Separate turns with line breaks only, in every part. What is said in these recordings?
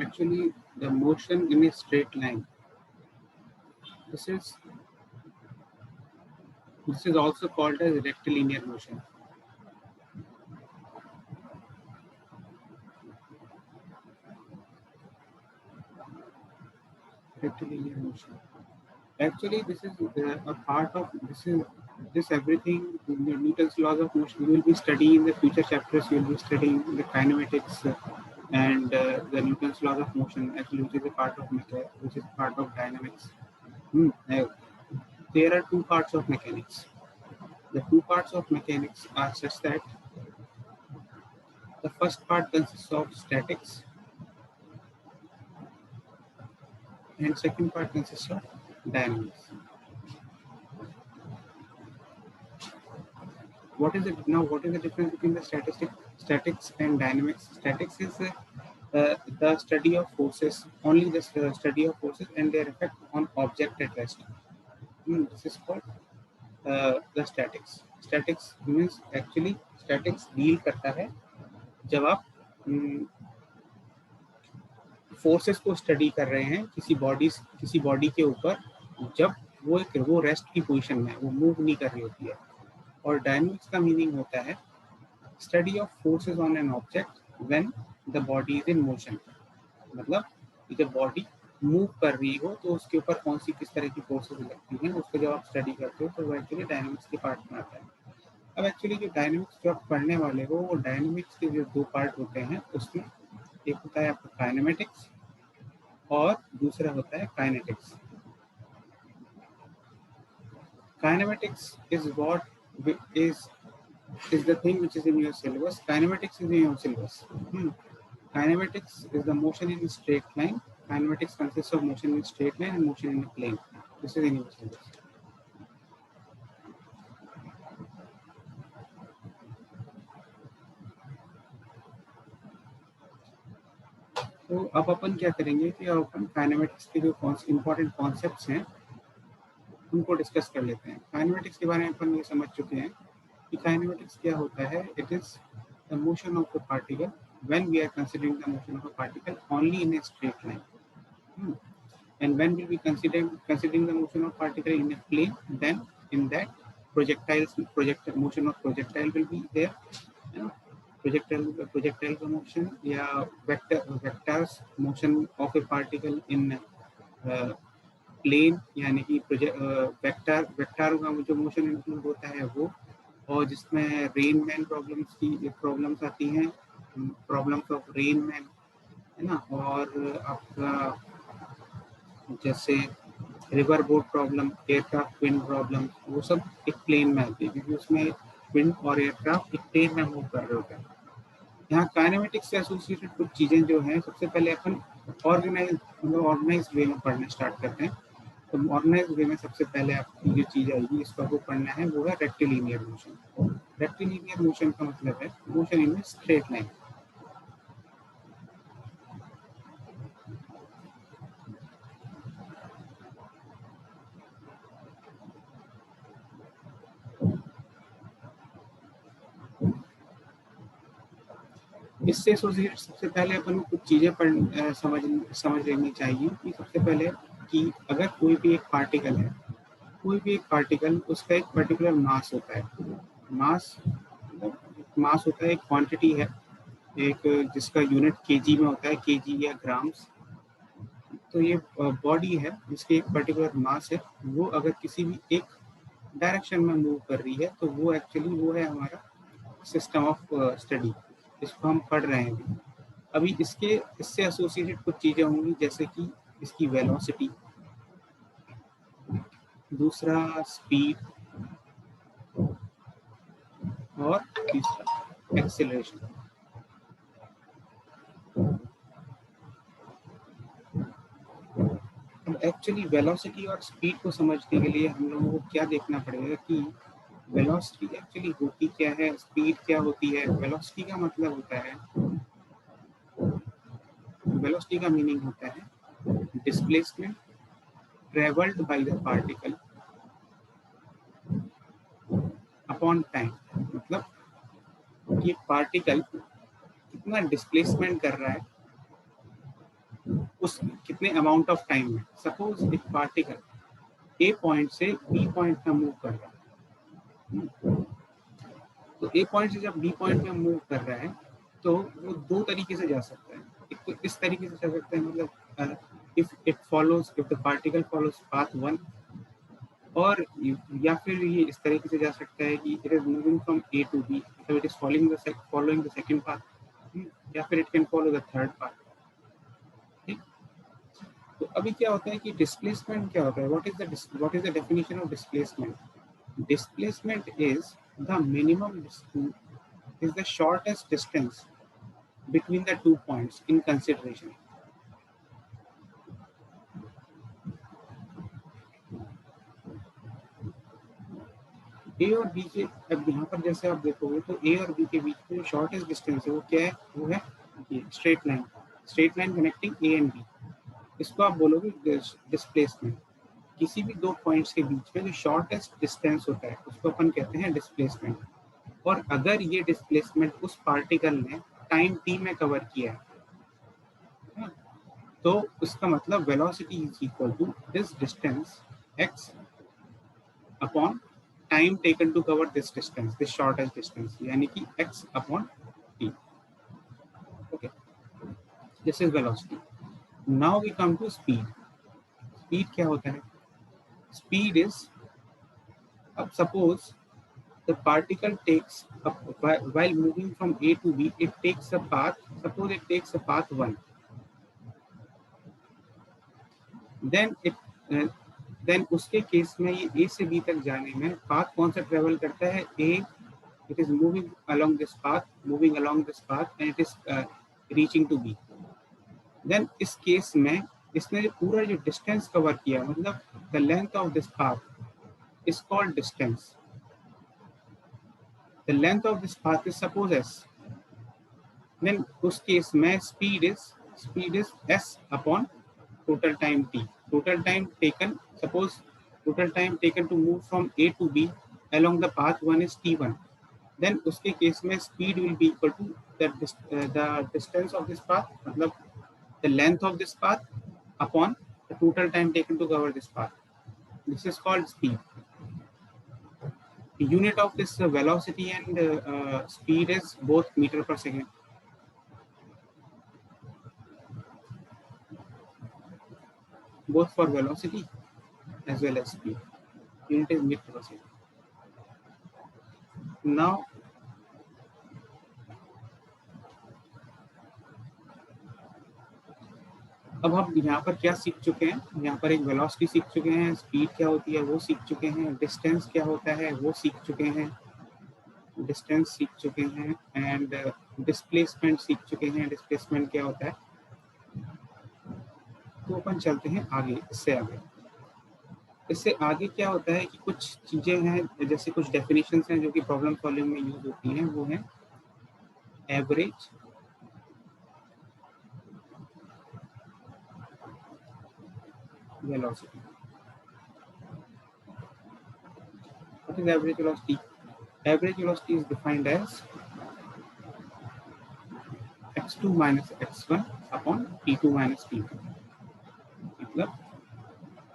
Actually, the motion in a straight line. This is also called as rectilinear motion. Rectilinear motion. Actually, this is a part of this everything. The Newton's laws of motion you will be studying in the future chapters. You will be studying the kinematics and the Newton's laws of motion, actually, which is a part of dynamics. There are two parts of mechanics. The two parts of mechanics are such that the first part consists of statics and second part consists of dynamics. What is the difference between the statics and dynamics? Statics is the study of forces, only the study of forces and their effect on object at rest. This is called the statics. Statics means actually statics deal करता है जब आप forces को study कर रहे हैं किसी body के ऊपर, जब वो रेस्ट की पोजीशन में, वो मूव नहीं कर रही होती है. और डायनेमिक्स का मीनिंग होता है study of forces on an object when the body is in motion. मतलब जब बॉडी मूव कर रही हो तो उसके ऊपर कौन सी किस तरह की फोर्सेस लगती हैं, उसको जब आप स्टडी करते हो तो वो एक्चुअली डायनेमिक्स के पार्ट में आता है. अब एक्चुअली जो डायनेमिक्स जो आप पढ़ने वाले हो, वो डायनेमिक्स के जो दो पार्ट होते हैं उसमें एक होता है आपका काइनेमेटिक्स और दूसरा होता है kinetics. Kinematics is what is the thing which is in your syllabus. Kinematics is in your syllabus. Kinematics is the motion in a straight line. Kinematics consists of motion in a straight line and motion in a plane. This is in your syllabus. तो अब अपन क्या करेंगे कि अपन kinematics के जो important concepts हैं उनको discuss कर लेते हैं. काइनेमेटिक्स के बारे में अपन ये समझ चुके हैं कि काइनेमेटिक्स क्या होता है. It is the motion of the particle when we are considering the motion of a particle only in a straight line. And when we will be considering the motion of particle in a plane, then in that motion of projectile will be there. Projectile का motion या vectors motion of a particle in plane, यानी कि vector का जो motion include होता है वो, और जिसमें रेन मैन प्रॉब्लम्स आती हैं, प्रॉब्लम्स ऑफ रेन मैन, है ना. और आपका जैसे river boat problem, aircraft wind problem, वो सब एक प्लेन में आती है क्योंकि उसमें विंड और एयरक्राफ्ट एक प्लेन में मूव कर रहे होते हैं. यहाँ काइनेमेटिक्स से एसोसिएटेड कुछ चीज़ें जो हैं, सबसे पहले अपन ऑर्गेनाइज वे में पढ़ना स्टार्ट करते हैं. तो ऑर्गेनाइज वे में सबसे पहले आपकी जो चीज़ आएगी इसको आपको पढ़ना है वो है रेक्टिलिनियर मोशन. रेक्टिलिनियर मोशन का मतलब है मोशन इन स्ट्रेट लाइन. इससे एसोसिएटेड सबसे पहले अपन को कुछ चीज़ें समझ लेनी चाहिए कि सबसे पहले कि अगर कोई भी एक पार्टिकल है, उसका एक पर्टिकुलर मास होता है. मास होता है, एक क्वांटिटी है, एक जिसका यूनिट केजी में होता है, केजी या ग्राम्स. तो ये बॉडी है जिसकी एक पर्टिकुलर मास है, वो अगर किसी भी एक डायरेक्शन में मूव कर रही है तो वो एक्चुअली वो है हमारा सिस्टम ऑफ स्टडी. इसको हम पढ़ रहे हैं अभी. इससे एसोसिएटेड कुछ चीज़ें होंगी जैसे कि इसकी वेलोसिटी, दूसरा स्पीड और तीसरा एक्सेलरेशन. अब एक्चुअली वेलोसिटी और स्पीड को समझने के लिए हम लोगों को क्या देखना पड़ेगा कि वेलोसिटी एक्चुअली होती क्या है, स्पीड क्या होती है. वेलोसिटी का मतलब होता है, वेलोसिटी का मीनिंग होता है displacement travelled by the particle upon time. मतलब ये पार्टिकल कितना डिस्प्लेसमेंट कर रहा है उस कितने अमाउंट ऑफ टाइम में। सपोज एक पार्टिकल ए पॉइंट से बी पॉइंट में मूव कर रहा है, तो ए पॉइंट से जब बी पॉइंट में मूव कर रहा है तो वो दो तरीके से जा सकता है। एक तो इस तरीके से जा सकता है, मतलब if the particle follows path 1, और या फिर ये इस तरीके से जा सकता है कि it is moving from A to B, मतलब it is following the second path, या फिर it can follow the third path. ठीक, तो अभी क्या होता है कि डिस्प्लेसमेंट क्या होता है, what is the definition of displacement? Displacement is the minimum is the shortest distance between the 2 points in consideration. ए और बी के, अब यहाँ पर जैसे आप देखोगे तो ए और बी के बीच में जो शॉर्टेस्ट डिस्टेंस है वो क्या है, वो है ये straight line connecting A and B. इसको आप बोलोगे डिस्प्लेसमेंट। किसी भी दो पॉइंट्स के बीच में जो शॉर्टेस्ट डिस्टेंस होता है उसको अपन कहते हैं डिस्प्लेसमेंट। और अगर ये डिस्प्लेसमेंट उस पार्टिकल ने टाइम टी में कवर किया है तो उसका मतलब velocity is equal to this distance x upon time taken to cover this distance, this shortest distance, यानी कि x upon t। Okay, this is velocity. Now we come to speed. Speed क्या होता है? स्पीड इज, अब suppose the particle takes while moving from A to B, it takes a path, suppose it takes a path 1, then उसके case में ये A से B तक जाने में पाथ कौन सा ट्रेवल करता है? A, it is moving along this path and it is reaching to B. then इस केस में इसने पूरा जो डिस्टेंस कवर किया, मतलब the length of this path is called distance. The length of this path is suppose s, then उस case में speed is s upon total time t. Total time taken, suppose total time taken to move from A to B along the path 1 is t1, then उसके case में speed will be equal to the distance of this path, मतलब the length of this path upon the total time taken to cover this path. This is called speed. The unit of this velocity and speed is both meter per second. Both for velocity as well as speed. Unit is meter per second. Now, अब हम यहाँ पर क्या सीख चुके हैं? यहाँ पर एक वेलोसिटी सीख चुके हैं, स्पीड क्या होती है वो सीख चुके हैं, डिस्टेंस क्या होता है वो सीख चुके हैं, डिस्टेंस सीख चुके हैं, एंड डिस्प्लेसमेंट सीख चुके हैं, डिस्प्लेसमेंट क्या होता है। तो अपन चलते हैं आगे, इससे आगे क्या होता है कि कुछ चीजें हैं, जैसे कुछ डेफिनेशंस हैं जो कि प्रॉब्लम सॉल्विंग में यूज होती हैं, वो है average velocity. What is average velocity? Average velocity is defined as x2 minus x1 upon t2 minus t1. मतलब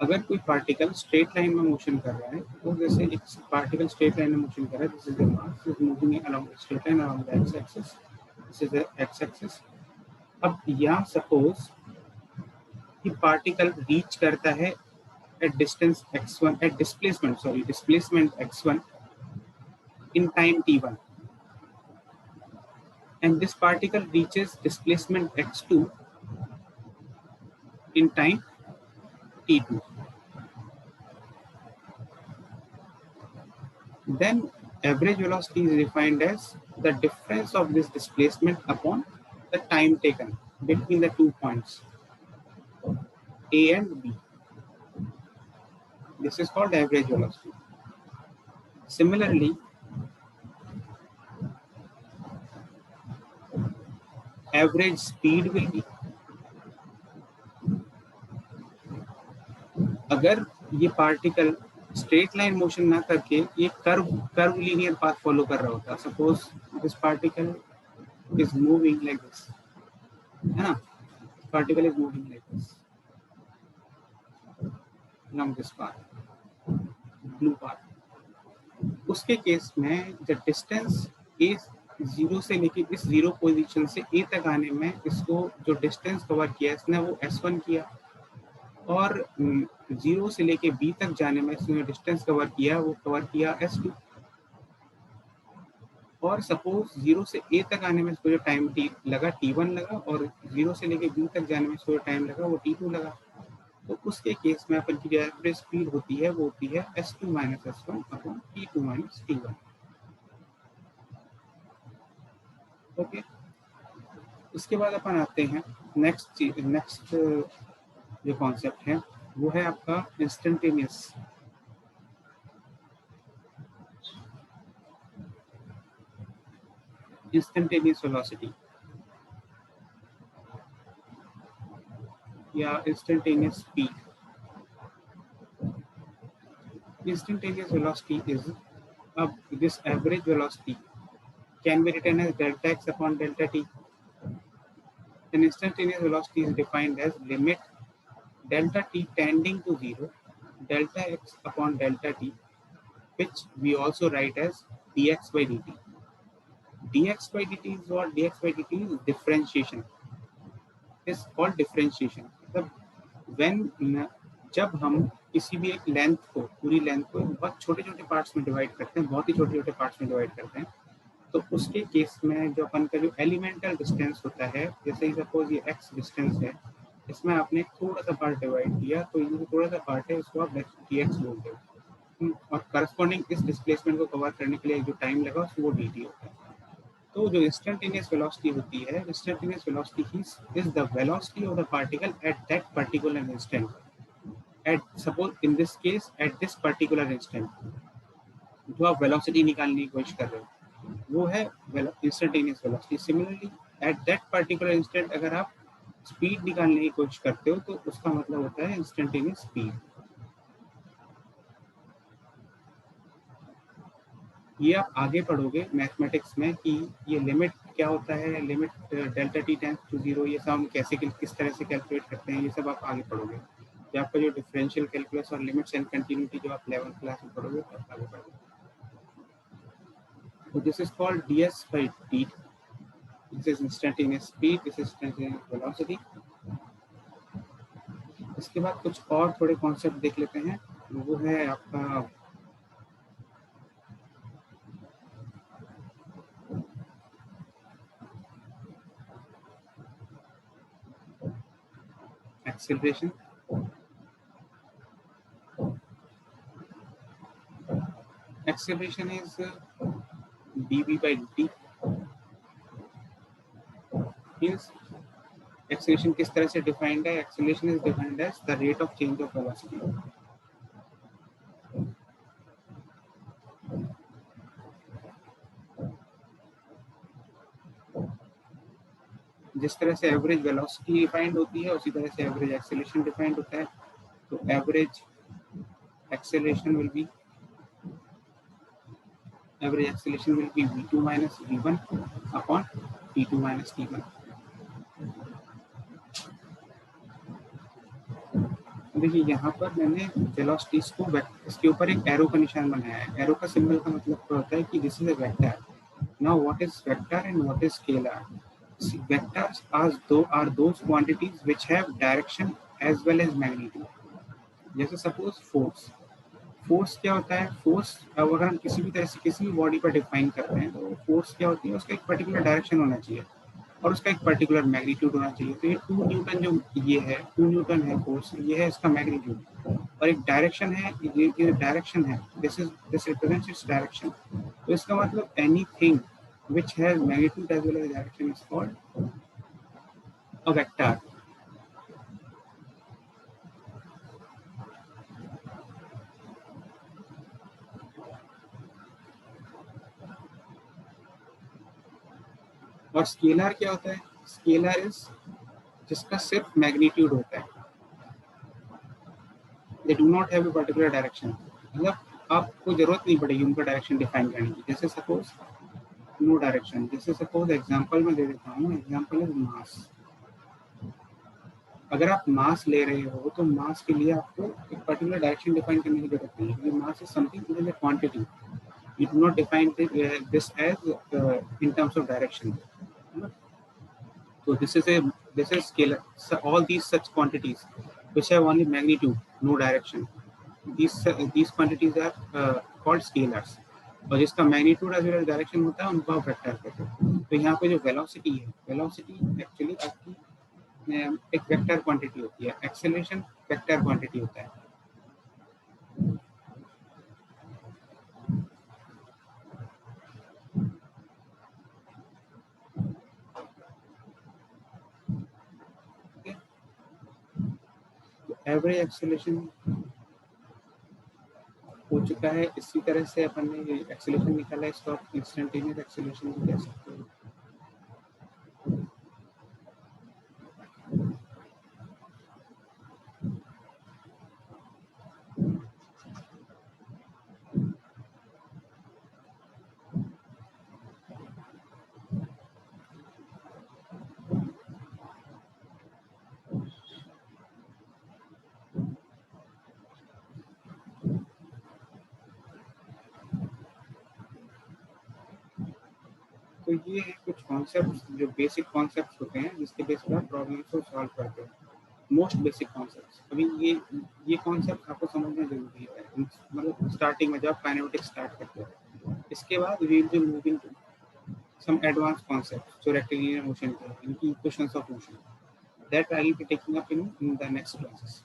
अगर कोई पार्टिकल स्ट्रेट लाइन में मोशन कर रहा है, तो जैसे एक पार्टिकल स्ट्रेट लाइन में मोशन कर रहा है, this is the mass, this is moving along the straight line along the x axis, this is the x axis. अब यहाँ सपोज कि पार्टिकल रीच करता है at distance x1, at displacement x1 in time t1, and this particle reaches displacement x2 in time t2. Then average velocity is defined as the difference of this displacement upon the time taken between the 2 points A and B. This is called average velocity. Similarly, average speed will be, अगर ये particle straight line motion ना करके ये curve linear path follow कर रहा होता, suppose this particle is moving like this, है ना, particle is moving like this along this path, blue path. उसके केस में जब डिस्टेंस ए जीरो से लेके इस जीरो पोजीशन से ए तक आने में इसको जो डिस्टेंस कवर किया इसने वो S1 किया, और जीरो से लेके बी तक जाने में इसने डिस्टेंस कवर किया वो कवर किया S2। और सपोज जीरो से ए तक आने में इसको जो टाइम लगा T1 लगा, और जीरो से लेके बी तक जाने में इसको जो टाइम लगा वो T2 लगा। तो उसके केस में अपन की जो एवरेज स्पीड होती है वो होती है S2 - S1 upon T2 - T1। Okay, उसके बाद अपन आते हैं नेक्स्ट जो कॉन्सेप्ट है वो है आपका इंस्टेंटेनियस वेलोसिटी या instantaneous speed. Instantaneous velocity is this average velocity can be written as delta x upon delta t. An instantaneous velocity is defined as limit delta t tending to 0, delta x upon delta t, which we also write as dx by dt. Dx by dt is what? Dx by dt is differentiation. It's called differentiation. When जब हम किसी भी एक length को, पूरी length को बहुत छोटे छोटे पार्ट्स में डिवाइड करते हैं, बहुत ही छोटे छोटे पार्ट्स में डिवाइड करते हैं, तो उसके केस में जो अपन का जो एलिमेंटल डिस्टेंस होता है, जैसे सपोज ये x डिस्टेंस है, इसमें आपने थोड़ा सा पार्ट डिवाइड किया, तो ये जो थोड़ा सा पार्ट है उसको आप dx बोल दो, और करस्पॉन्डिंग इस डिस्प्लेसमेंट को कवर करने के लिए जो टाइम लगा उसको वो dt होता है। तो जो इंस्टेंटेनियस वेलोसिटी होती है, instantaneous velocity is the velocity of the particle at that particular instant. At suppose in this case at this particular instant जो आप वेलोसिटी निकालने की कोशिश कर रहे हो वो है instantaneous velocity. Similarly at that particular instant अगर आप स्पीड निकालने की कोशिश करते हो तो उसका मतलब होता है इंस्टेंटेनियस स्पीड। ये आप आगे पढ़ोगे मैथमेटिक्स में कि ये लिमिट क्या होता है, limit delta t tends to 0, ये सब हम कैसे किस तरह से कैलकुलेट करते हैं, ये सब आप आगे पढ़ोगे। जो आपका जो डिफरेंशियल कैलकुलस और लिमिट्स एंड कंटिन्यूटी जो आप 11th क्लास में पढ़ोगे तब आगे पढ़ोगे। तो this is called ds by dt, this is instantaneous speed, this is instantaneous velocity. इसके बाद कुछ और थोड़े कॉन्सेप्ट देख लेते हैं, वो है आपका acceleration. Acceleration is dv by dt. Means acceleration किस तरह से defined है? Acceleration is defined as the rate of change of velocity. जिस तरह से एवरेज वेलोसिटी डिफाइंड होती है उसी तरह से एवरेज एक्सेलरेशन डिफाइंड होता है। तो average acceleration will be average acceleration will be v2 minus v1 upon t2 minus t1. देखिए यहाँ पर मैंने वेलोसिटीज को इसके ऊपर एक एरो का निशान बनाया है। एरो का सिंबल का मतलब क्या होता है कि this is a vector. Now what is vector and what is scalar? Vectors are those quantities which have direction as well as magnitude. जैसे सपोज फोर्स क्या होता है? फोर्स अगर हम किसी भी तरह से किसी भी बॉडी पर डिफाइन करते हैं तो फोर्स क्या होती है? उसका एक पर्टिकुलर डायरेक्शन होना चाहिए और उसका एक पर्टिकुलर मैग्नीट्यूड होना चाहिए। तो ये 2 न्यूटन जो ये है 2 न्यूटन है फोर्स, ये है इसका मैग्नीट्यूड, और एक डायरेक्शन है, ये डायरेक्शन है, दिस रिप्रेजेंट्स इट्स डायरेक्शन। तो इसका मतलब anything which has magnitude as well as direction is called a vector. और स्केलर क्या होता है? स्केलर इज जिसका सिर्फ मैग्नीट्यूड होता है, they do not have a particular direction. मतलब आपको जरूरत नहीं पड़ेगी उनका डायरेक्शन डिफाइन करने की। जैसे सपोज नो डायरेक्शन, जैसे सपोज एग्जांपल में दे देता हूँ, एग्जांपल इज मास। अगर आप मास ले रहे हो तो मास के लिए आपको एक पर्टिकुलर डायरेक्शन डिफाइन करने की जरूरत नहीं है, क्योंकि mass is something it is a quantity, you do not define this as in terms of direction. So this is scalar. So all these such quantities which have only magnitude, no direction, these quantities are called scalars. और जिसका magnitude as well as direction होता है उनको आप vector कहते हैं। तो यहाँ पे जो वेलोसिटी है, वेलोसिटी एक्चुअली आपकी एक वेक्टर क्वांटिटी होती है, एक्सेलरेशन वेक्टर क्वांटिटी होता है। एवरेज एक्सेलरेशन हो चुका है। इसी तरह से अपन ने एक्सेलरेशन निकाला है, इसको आप इंस्टेंटेनियस एक्सेलरेशन भी कह सकते हो। तो ये है कुछ कॉन्सेप्ट, जो बेसिक कॉन्सेप्ट होते हैं जिसके बेस पर आप प्रॉब्लम को सॉल्व करते हैं। Most basic concepts. अभी ये कॉन्सेप्ट आपको समझना जरूरी है, मतलब स्टार्टिंग में जब काइनेमेटिक्स स्टार्ट करते हैं। इसके बाद we will be moving to some advance concepts जो रेक्टिलिनियर मोशन के हैं, इनकी equations of motion, that I will be taking up in the next classes.